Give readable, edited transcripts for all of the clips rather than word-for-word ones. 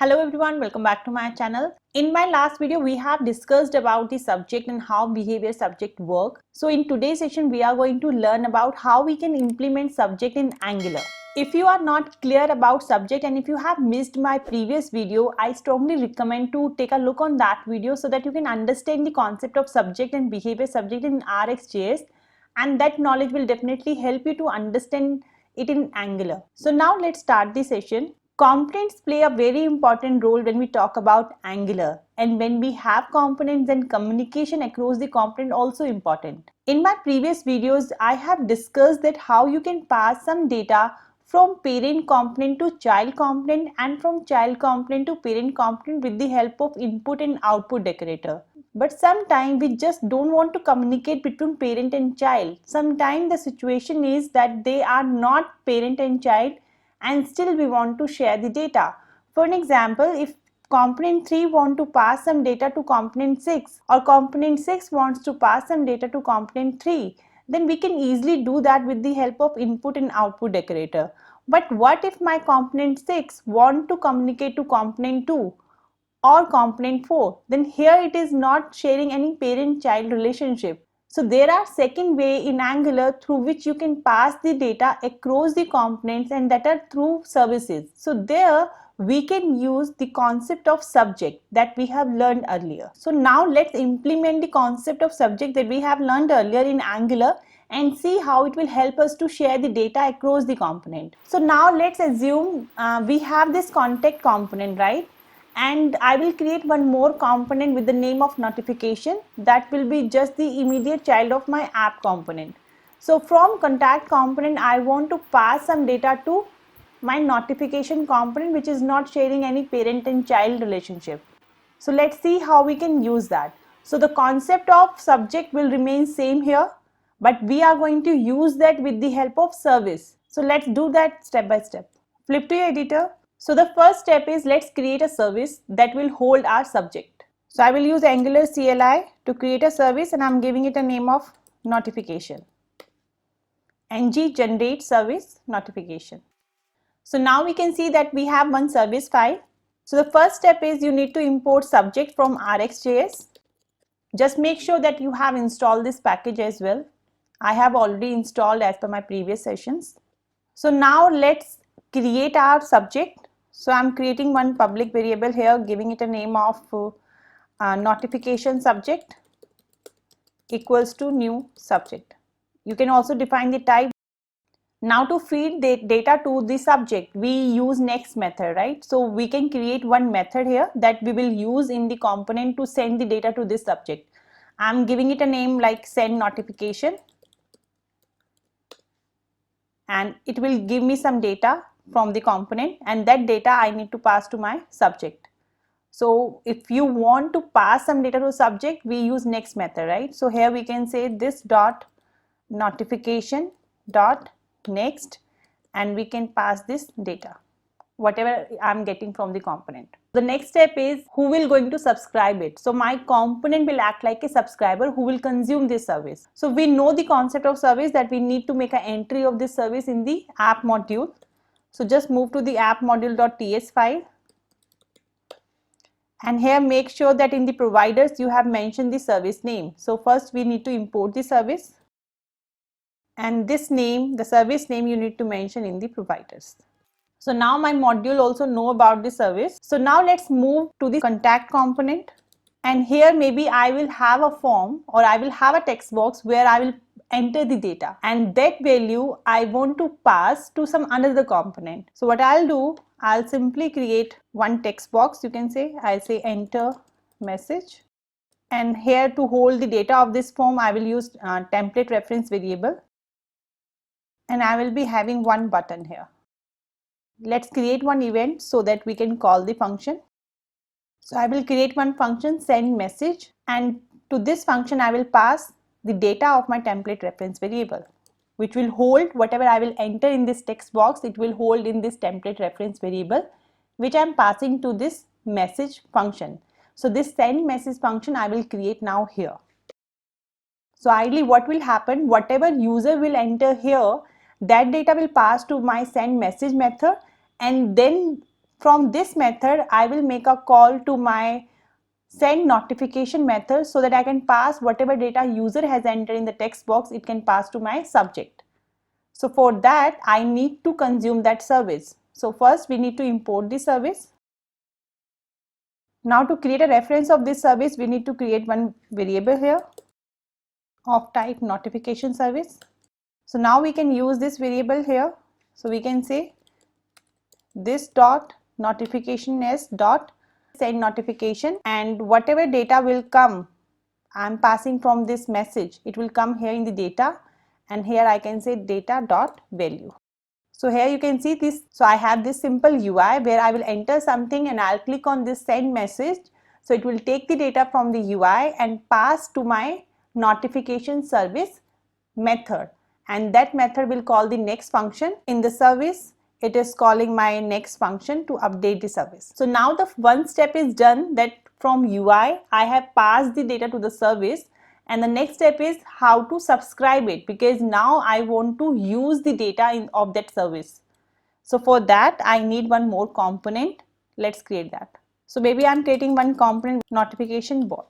Hello everyone, welcome back to my channel. In my last video, we have discussed about the subject and how behavior subject work. So in today's session, we are going to learn about how we can implement subject in Angular. If you are not clear about subject and if you have missed my previous video, I strongly recommend to take a look on that video so that you can understand the concept of subject and behavior subject in RxJS, and that knowledge will definitely help you to understand it in Angular. So now let's start the session. Components play a very important role when we talk about Angular, and when we have components, then communication across the component also important. In my previous videos, I have discussed that how you can pass some data from parent component to child component and from child component to parent component with the help of input and output decorator. But sometimes we just don't want to communicate between parent and child. Sometimes the situation is that they are not parent and child, and still we want to share the data. For an example, if component 3 want to pass some data to component 6 or component 6 wants to pass some data to component 3, then we can easily do that with the help of input and output decorator. But what if my component 6 want to communicate to component 2 or component 4? Then here it is not sharing any parent-child relationship. So there are second way in Angular through which you can pass the data across the components, and that are through services. So there we can use the concept of subject that we have learned earlier. So now let's implement the concept of subject that we have learned earlier in Angular and see how it will help us to share the data across the component. So now let's assume we have this contact component, right? And I will create one more component with the name of notification that will be just the immediate child of my app component. So from contact component, I want to pass some data to my notification component, which is not sharing any parent and child relationship. So let's see how we can use that. So the concept of subject will remain same here, but we are going to use that with the help of service. So let's do that step by step. Flip to your editor. So the first step is let's create a service that will hold our subject. So I will use Angular CLI to create a service, and I'm giving it a name of notification. ng generate service notification. So now we can see that we have one service file. So the first step is you need to import subject from RxJS. Just make sure that you have installed this package as well. I have already installed as per my previous sessions. So now let's create our subject. So I'm creating one public variable here, giving it a name of notification subject equals to new subject. You can also define the type. Now to feed the data to the subject, we use next method, right? So we can create one method here that we will use in the component to send the data to this subject. I'm giving it a name like send notification, and it will give me some data from the component, and that data I need to pass to my subject. So if you want to pass some data to subject, we use next method, right? So here we can say this dot notification dot next, and we can pass this data, whatever I'm getting from the component. The next step is who will going to subscribe it. So my component will act like a subscriber who will consume this service. So we know the concept of service that we need to make an entry of this service in the app module. So just move to the app module.ts file, and here make sure that in the providers you have mentioned the service name. So first we need to import the service, and this name, the service name, you need to mention in the providers. So now my module also know about the service. So now let's move to the contact component, and here maybe I will have a form or I will have a text box where I will enter the data, and that value I want to pass to some another component. So what I'll do, I'll simply create one text box. You can say I'll say enter message, and here to hold the data of this form I will use template reference variable, and I will be having one button here. Let's create one event so that we can call the function. So I will create one function send message, and to this function I will pass the data of my template reference variable, which will hold whatever I will enter in this text box. It will hold in this template reference variable, which I am passing to this message function. So this send message function I will create now here. So ideally what will happen, whatever user will enter here, that data will pass to my send message method, and then From this method, I will make a call to my send notification method so that I can pass whatever data user has entered in the text box, it can pass to my subject. So for that, I need to consume that service. So first we need to import the service. Now to create a reference of this service, we need to create one variable here of type notification service. So now we can use this variable here. So we can say this dot notification s dot send notification, and whatever data will come, I'm passing from this message, it will come here in the data, and here I can say data dot value. So here you can see this. So I have this simple UI where I will enter something and I'll click on this send message. So it will take the data from the UI and pass to my notification service method, and that method will call the next function. In the service, it is calling my next function to update the service. So now the one step is done, that from UI I have passed the data to the service, and the next step is how to subscribe it, because now I want to use the data of that service. So for that I need one more component. Let's create that. So maybe I'm creating one component, notification board.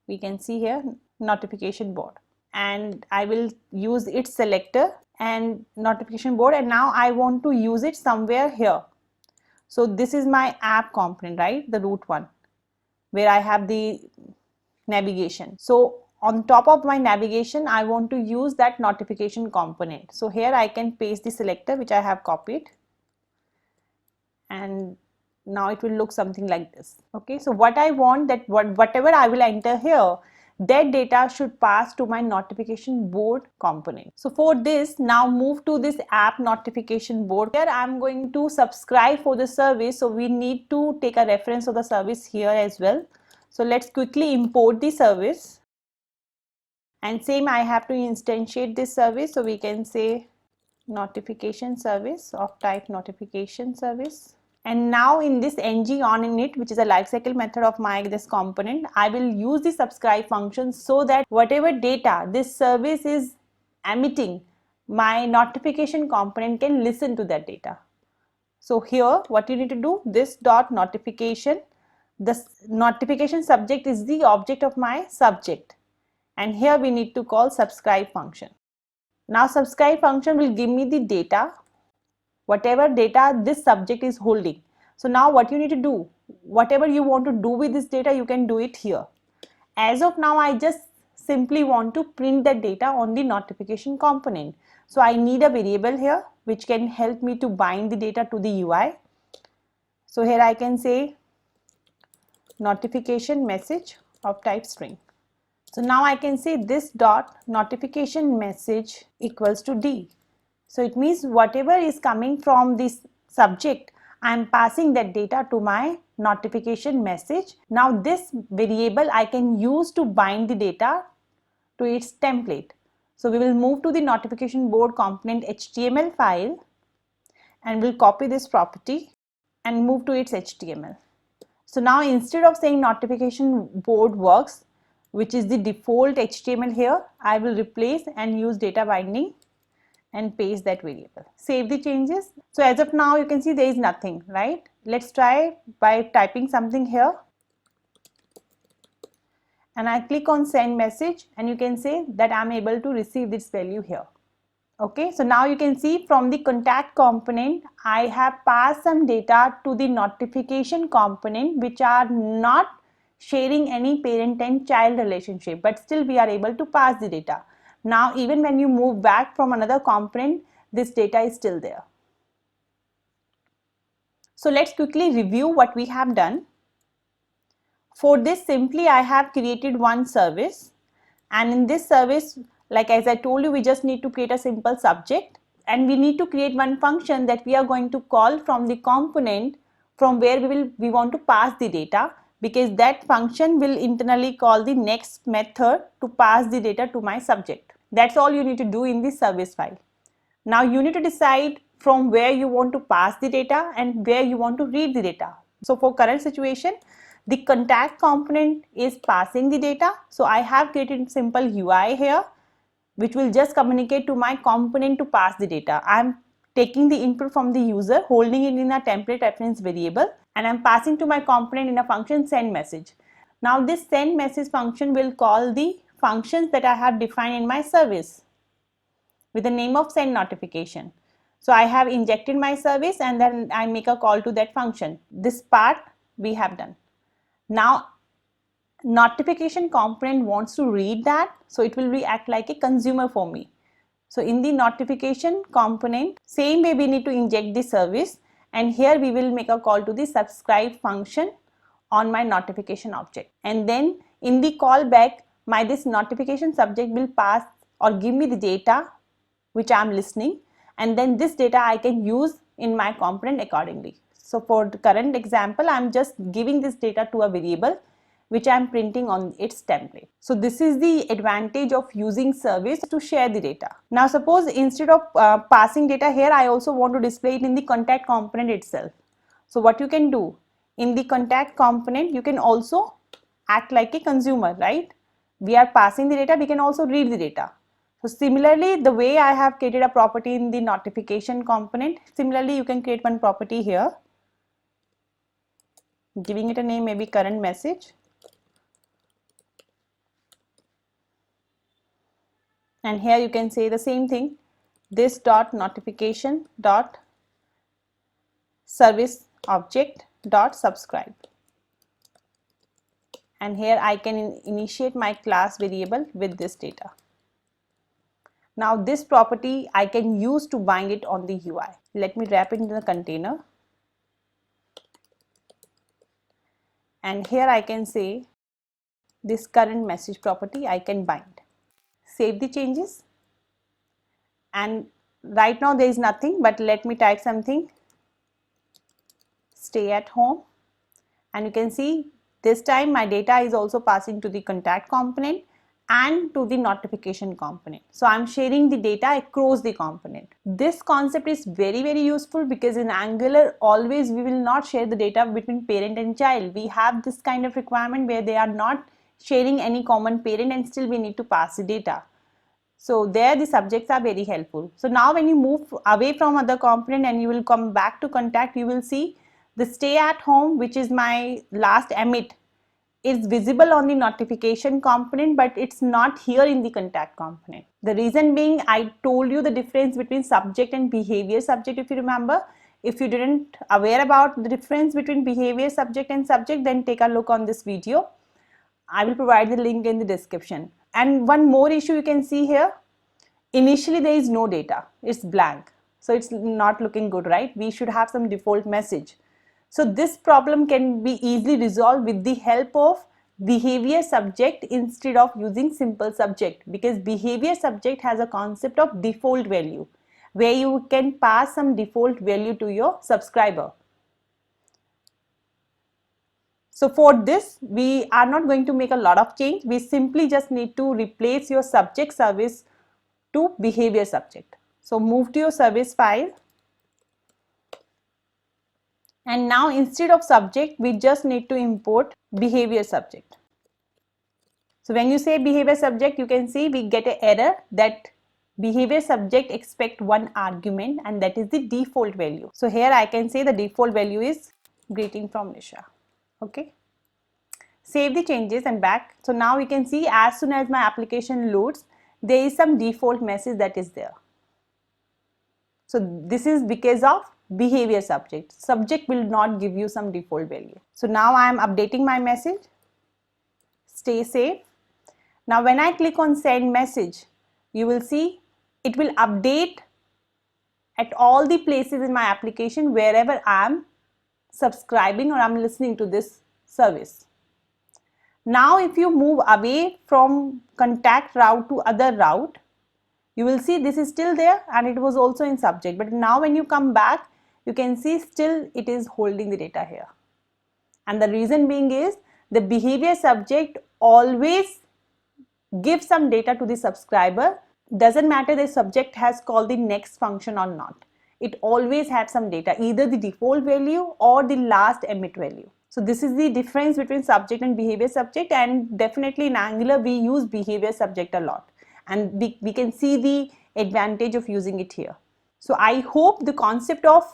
We can see here notification board, and I will use its selector and notification board, and now I want to use it somewhere here. So this is my app component, right, the root one, where I have the navigation. So on top of my navigation, I want to use that notification component. So here I can paste the selector which I have copied, and now it will look something like this. Okay, so what I want, that whatever I will enter here, that data should pass to my notification board component. So for this, now move to this app notification board. Here I am going to subscribe for the service, so we need to take a reference of the service here as well. So let's quickly import the service, and same I have to instantiate this service. So we can say notification service of type notification service. And now in this ng on init, which is a lifecycle method of my this component, I will use the subscribe function so that whatever data this service is emitting, my notification component can listen to that data. So here what you need to do, this dot notification, the notification subject is the object of my subject, and here we need to call subscribe function. Now subscribe function will give me the data, whatever data this subject is holding. So now what you need to do, whatever you want to do with this data, you can do it here. As of now, I just simply want to print that data on the notification component. So I need a variable here which can help me to bind the data to the UI. So here I can say notification message of type string. So now I can say this dot notification message equals to D. So it means whatever is coming from this subject, I am passing that data to my notification message. Now this variable I can use to bind the data to its template. So we will move to the notification board component HTML file, and we'll copy this property and move to its HTML. So now instead of saying notification board works, which is the default HTML here, I will replace and use data binding and paste that variable. Save the changes. So as of now, you can see there is nothing, right? Let's try by typing something here. And I click on send message, and you can say that I'm able to receive this value here. Okay, so now you can see from the contact component, I have passed some data to the notification component, which are not sharing any parent and child relationship, but still we are able to pass the data. Now even when you move back from another component, this data is still there. So let's quickly review what we have done. For this, simply I have created one service, and in this service, like as I told you, we just need to create a simple subject, and we need to create one function that we are going to call from the component from where we want to pass the data, because that function will internally call the next method to pass the data to my subject. That's all you need to do in this service file. Now you need to decide from where you want to pass the data and where you want to read the data. So for current situation, the contact component is passing the data. So I have created simple UI here, which will just communicate to my component to pass the data. I'm taking the input from the user, holding it in a template reference variable, and I'm passing to my component in a function send message. Now this send message function will call the functions that I have defined in my service with the name of send notification. So I have injected my service and then I make a call to that function. This part we have done. Now notification component wants to read that, so it will act like a consumer for me. So in the notification component, same way we need to inject the service, and here we will make a call to the subscribe function on my notification object, and then in the callback this notification subject will pass or give me the data which I am listening, and then this data I can use in my component accordingly. So for the current example, I am just giving this data to a variable which I am printing on its template. So this is the advantage of using service to share the data. Now suppose instead of passing data here, I also want to display it in the contact component itself. So what you can do, in the contact component you can also act like a consumer, right? We are passing the data, we can also read the data. So similarly, the way I have created a property in the notification component, similarly you can create one property here, giving it a name, maybe current message. And here you can say the same thing, this dot notification dot service object dot subscribe. And here I can initiate my class variable with this data. Now this property I can use to bind it on the UI. Let me wrap it in the container. And here I can say this current message property I can bind. Save the changes. And right now there is nothing, but let me type something. Stay at home. And you can see this time my data is also passing to the contact component and to the notification component. So I'm sharing the data across the component. This concept is very useful because in Angular always we will not share the data between parent and child. We have this kind of requirement where they are not sharing any common parent and still we need to pass the data. So there the subjects are very helpful. So now when you move away from other component and you will come back to contact, you will see the stay at home, which is my last emit, is visible on the notification component, but it's not here in the contact component. The reason being, I told you the difference between subject and behavior subject, if you remember. If you didn't aware about the difference between behavior subject and subject, then take a look on this video. I will provide the link in the description. And one more issue you can see here, initially there is no data, it's blank. So it's not looking good, right? We should have some default message. So this problem can be easily resolved with the help of behavior subject instead of using simple subject, because behavior subject has a concept of default value where you can pass some default value to your subscriber. So for this we are not going to make a lot of change. We simply just need to replace your subject service to behavior subject. So move to your service file. And now instead of subject, we just need to import behavior subject. So when you say behavior subject, you can see we get an error that behavior subject expect one argument, and that is the default value. So here I can say the default value is greeting from Nisha. Okay. Save the changes and back. So now we can see as soon as my application loads, there is some default message that is there. So this is because of behavior subject. Subject will not give you some default value. So now I am updating my message. Stay safe. Now when I click on send message, you will see it will update at all the places in my application wherever I am subscribing or I am listening to this service. Now if you move away from contact route to other route, you will see this is still there and it was also in subject, but now when you come back, you can see still it is holding the data here. And the reason being is the behavior subject always gives some data to the subscriber. Doesn't matter the subject has called the next function or not. It always had some data, either the default value or the last emit value. So this is the difference between subject and behavior subject, and definitely in Angular we use behavior subject a lot. And we can see the advantage of using it here. So I hope the concept of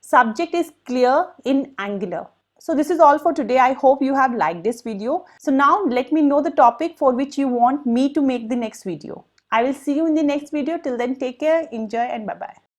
subject is clear in Angular. So this is all for today. I hope you have liked this video. So now let me know the topic for which you want me to make the next video. I will see you in the next video. Till then, take care, enjoy, and bye-bye.